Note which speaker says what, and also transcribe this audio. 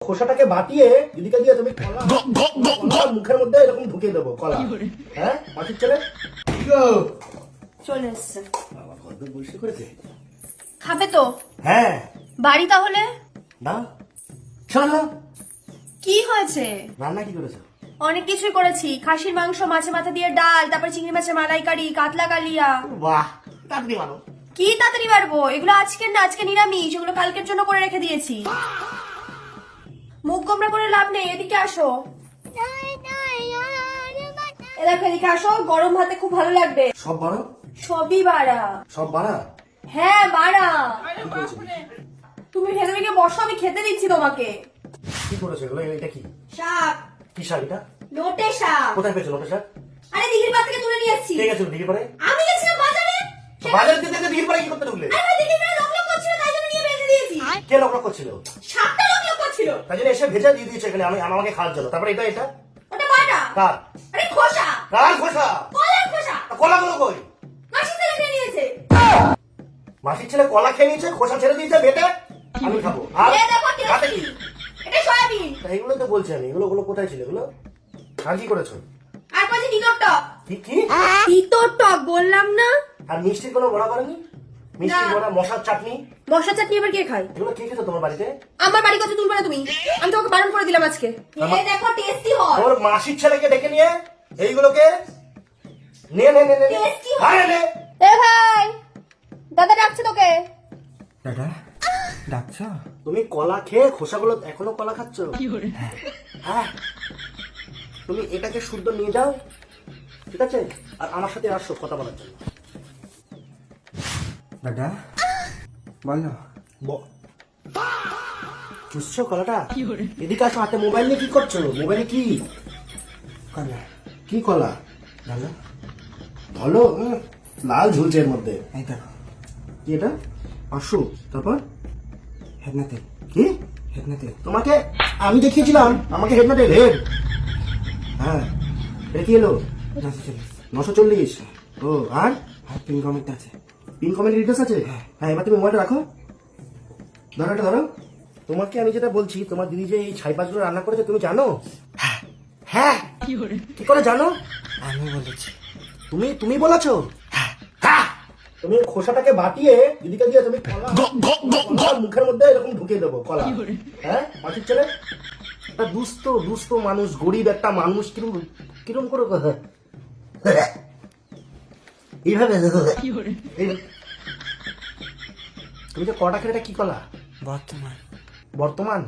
Speaker 1: খোসাটাকে বাটিয়ে দিদিকে দিয়ে তুমি কলা মুখের মধ্যে এরকম ঢুকিয়ে দেবো কলা। হ্যাঁ মাটির ছেলে
Speaker 2: চলে এসছে।
Speaker 1: বাবা কত বসে করেছে।
Speaker 2: খাবে তো?
Speaker 1: হ্যাঁ
Speaker 2: বাড়ি তাহলে
Speaker 1: না চলো।
Speaker 2: কি হয়েছে?
Speaker 1: রান্না কি করেছো?
Speaker 2: অনেক কিছুই করেছি। খাসির মাংস, মাছের মাথা দিয়ে ডাল, তারপর চিংড়ি মাছের মালাইকারি, কাতলা কালিয়া।
Speaker 1: বাহ তাড়াতাড়ি মারো।
Speaker 2: কি তাড়াতাড়ি পারবো? এগুলো আজকের না, আজকে নিরামিষ। এগুলো কালকের জন্য করে রেখে দিয়েছি। মুখ গোমরা করে লাভ নেই, এদিকে আসো। এদিকে আসো, গরম ভাতে খুব ভালো লাগবে।
Speaker 1: সব বাড়া
Speaker 2: সবই বাড়া।
Speaker 1: সব বাড়া।
Speaker 2: হ্যাঁ বাড়া।
Speaker 1: কি করেছো?
Speaker 2: তুমি ভেতরে গিয়ে বসো, আমি খেতে দিচ্ছি তোমাকে।
Speaker 1: কি করেছো এগুলো? এটা কি
Speaker 2: শাক।
Speaker 1: কি শাক এটা?
Speaker 2: লোটে শাক।
Speaker 1: কোথায় পেয়েছো লোকের শাক?
Speaker 2: আরে দিঘির পাড় থেকে তুলে নিয়ে এসেছি।
Speaker 1: কে গেছিল দিঘির পাড়ে?
Speaker 2: আমি গেছিলাম বাজারে।
Speaker 1: তো বাজারে যেতে দিঘির পাড়ে কি করতে ঢুকলে?
Speaker 2: আরে দিঘির পাড়ে লোক করছিল, তাই জন্য নিয়ে ভেজে দিয়েছি।
Speaker 1: কে লোক করছিল?
Speaker 2: শাকটা লোক করছিল,
Speaker 1: তাই জন্য এসে ভেজা দিয়ে দিয়েছে এখানে আমাকে খাওয়ার জন্য। তারপরে এটা এটা
Speaker 2: ওটা বাটা।
Speaker 1: কার?
Speaker 2: আরে খোসা।
Speaker 1: কার খোসা?
Speaker 2: কলার খোসা।
Speaker 1: কলাগুলো কই?
Speaker 2: মাসি ছেলে খেয়ে নিয়েছে।
Speaker 1: মাসির ছেলে কলা খেয়ে নিয়েছে, খোসা ছেড়ে দিয়েছে বেটে। আমি খাবো। আর
Speaker 2: এ দেখো
Speaker 1: রাতে
Speaker 2: টেস্টি।
Speaker 1: কি?
Speaker 2: এটা সয়াবিন।
Speaker 1: তা এগুলো তো বলছি আমি। এগুলো কোথায় ছিল এগুলো? আর কি করেছো?
Speaker 2: আর পাশে তিতর টক।
Speaker 1: কি কি?
Speaker 2: তিতর টক বললাম না?
Speaker 1: আর মিষ্টির কোনো বড়া করেনি? মিষ্টি
Speaker 2: না।
Speaker 1: বড়া, মশার চাটনি,
Speaker 2: মশলা চাটনি এবার কে খায়?
Speaker 1: এগুলো কে খেতো তোমার বাড়িতে?
Speaker 2: আমার বাড়ি কথা তুলবে না তুমি। আমি তোমাকে বারণ করে দিলাম আজকে।
Speaker 1: আমার-
Speaker 2: এই দেখো টেস্টি হয়।
Speaker 1: তোর মাসির ছেলেকে ডেকে নিয়ে এইগুলোকে নে নে নে নে নে।
Speaker 2: Tasty হয়।
Speaker 1: আরে নে।
Speaker 2: এ ভাই, দাদা ডাকছে তোকে।
Speaker 3: দাদা ডাকছো?
Speaker 1: তুমি কলা খেয়ে খোসাগুলো এখনো কলা খাচ্ছ? হ্যাঁ তুমি এটাকে শুদ্ধ নিয়ে যাও, ঠিক আছে? আর আমার সাথে আসো কথা বলার জন্য।
Speaker 3: দাদা বলো।
Speaker 1: চুষছো কলাটা? এদিকে আসো, হাতে মোবাইল নিয়ে কি করছো? মোবাইলে কি
Speaker 3: কলা
Speaker 1: কি কলা?
Speaker 3: ভালো
Speaker 1: ভালো লাল ঝুলছে এর মধ্যে।
Speaker 3: এই দেখো
Speaker 1: কি এটা? আসো তারপর
Speaker 3: হেদনাতে
Speaker 1: কি?
Speaker 3: হেদনাতে
Speaker 1: তোমাকে আমি দেখিয়েছিলাম আমাকে হেডমেটে হেড। হ্যাঁ এটা কি এলো? 940। ও আর
Speaker 3: আর পিন কমেন্ট আছে।
Speaker 1: পিন কমেন্ট ডিটেলস আছে? হ্যাঁ এবার তুমি মোবাইলটা রাখো। ধরো এটা ধরো। তোমাকে আমি যেটা বলছি, তোমার দিদি যে এই ছাই পাঁচগুলো রান্না করেছে তুমি জানো? হ্যাঁ কি করে জানো?
Speaker 3: আমি বলেছি।
Speaker 1: তুমি তুমি বলেছো? হ্যাঁ তুমি খোসাটাকে বাটিয়ে দিদিকে দিয়ে তুমি কলা মুখের মধ্যে এরকম ঢুকিয়ে দেবো কলা। হ্যাঁ মাটির ছেলে একটা দুস্থ দুস্থ মানুষ, গরিব একটা মানুষ কিরম কিরম করে এইভাবে তুমি যে কটা খেলে এটা কি কলা?
Speaker 3: বর্তমান
Speaker 1: বর্তমান